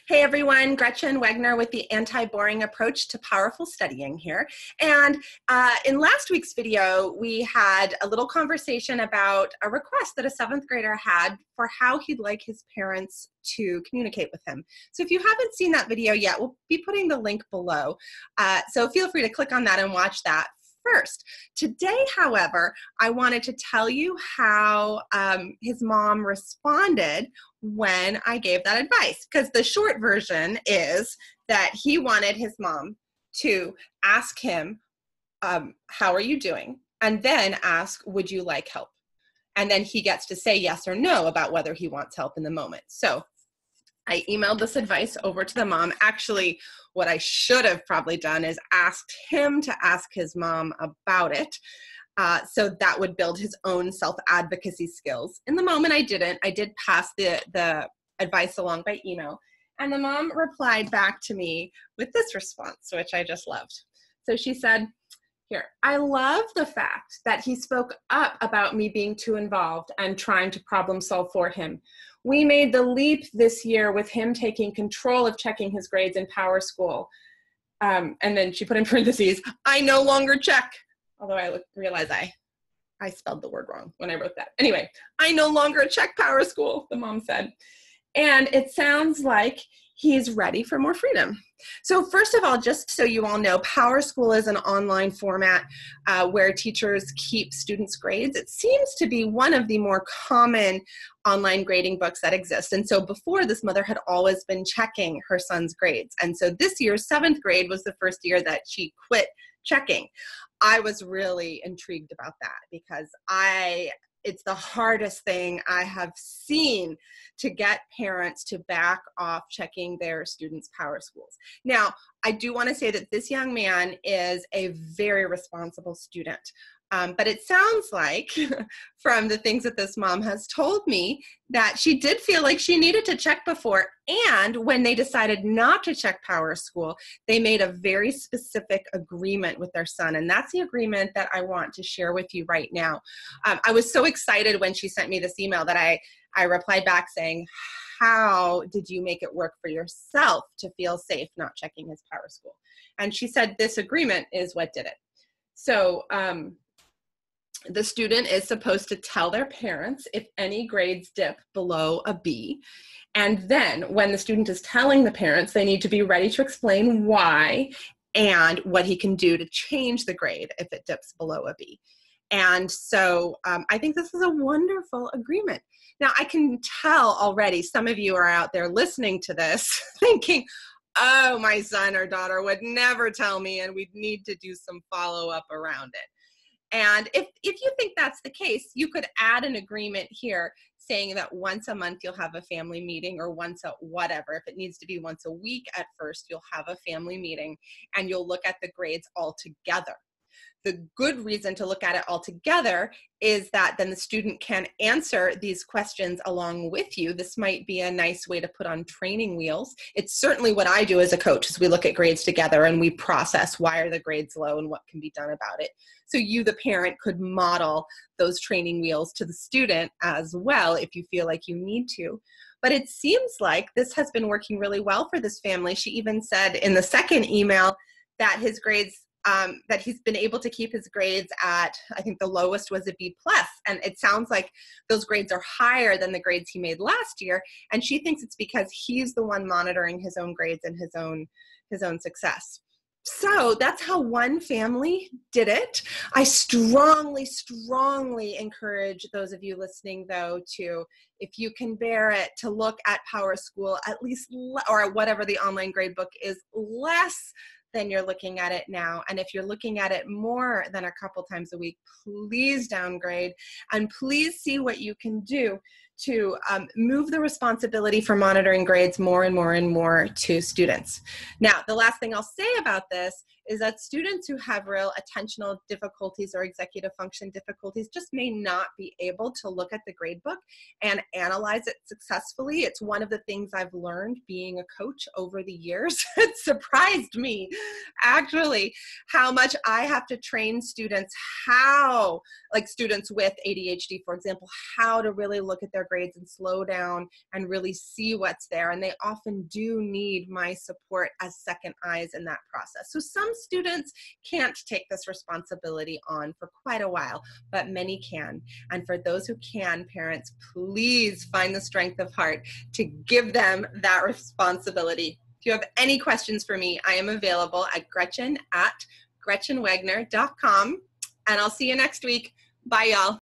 Hey everyone, Gretchen Wegner with the anti-boring approach to powerful studying here. And in last week's video, we had a little conversation about a request that a 7th grader had for how he'd like his parents to communicate with him. So if you haven't seen that video yet, we'll be putting the link below. So feel free to click on that and watch that first. Today, however, I wanted to tell you how his mom responded when I gave that advice, because the short version is that he wanted his mom to ask him, how are you doing? And then ask, would you like help? And then he gets to say yes or no about whether he wants help in the moment. So I emailed this advice over to the mom. Actually, what I should have probably done is asked him to ask his mom about it. So that would build his own self-advocacy skills. In the moment, I didn't. I did pass the advice along by email. And the mom replied back to me with this response, which I just loved. So she said, here, I love the fact that he spoke up about me being too involved and trying to problem solve for him. We made the leap this year with him taking control of checking his grades in Power School. And then she put in parentheses, I no longer check. Although I realize I spelled the word wrong when I wrote that. Anyway, I no longer check Power School, the mom said. And it sounds like he's ready for more freedom. So first of all, just so you all know, Power School is an online format where teachers keep students' grades. It seems to be one of the more common online grading books that exist. And so before, this mother had always been checking her son's grades. And so this year, 7th grade was the first year that she quit checking. I was really intrigued about that because it's the hardest thing I have seen to get parents to back off checking their students' Power Schools. Now, I do want to say that this young man is a very responsible student. But it sounds like from the things that this mom has told me that she did feel like she needed to check before. And when they decided not to check Power School, they made a very specific agreement with their son. And that's the agreement that I want to share with you right now. I was so excited when she sent me this email that I replied back saying, how did you make it work for yourself to feel safe not checking his Power School? And she said, this agreement is what did it. So, the student is supposed to tell their parents if any grades dip below a B. And then when the student is telling the parents, they need to be ready to explain why and what he can do to change the grade if it dips below a B. And so I think this is a wonderful agreement. Now, I can tell already some of you are out there listening to this thinking, oh, my son or daughter would never tell me and we'd need to do some follow-up around it. And if you think that's the case, you could add an agreement here saying that once a month you'll have a family meeting, or once a whatever. If it needs to be once a week at first, you'll have a family meeting and you'll look at the grades all together. The good reason to look at it all together is that then the student can answer these questions along with you. This might be a nice way to put on training wheels. It's certainly what I do as a coach, is we look at grades together and we process why are the grades low and what can be done about it. So you, the parent, could model those training wheels to the student as well if you feel like you need to. But it seems like this has been working really well for this family. She even said in the second email that his grades that he's been able to keep his grades at, I think the lowest was a B+. And it sounds like those grades are higher than the grades he made last year. And she thinks it's because he's the one monitoring his own grades and his own success. So that's how one family did it. I strongly, strongly encourage those of you listening, though, to, if you can bear it, to look at Power School at least, or whatever the online grade book is, less than you're looking at it now. And if you're looking at it more than a couple times a week, please downgrade and please see what you can do to move the responsibility for monitoring grades more and more and more to students. Now, the last thing I'll say about this is that students who have real attentional difficulties or executive function difficulties just may not be able to look at the grade book and analyze it successfully. It's one of the things I've learned being a coach over the years. It surprised me, actually, how much I have to train students how, like students with ADHD, for example, how to really look at their grades and slow down and really see what's there. And they often do need my support as second eyes in that process. So some students can't take this responsibility on for quite a while, but many can. And for those who can, parents, please find the strength of heart to give them that responsibility. If you have any questions for me, I am available at gretchen@gretchenwegner.com. And I'll see you next week. Bye, y'all.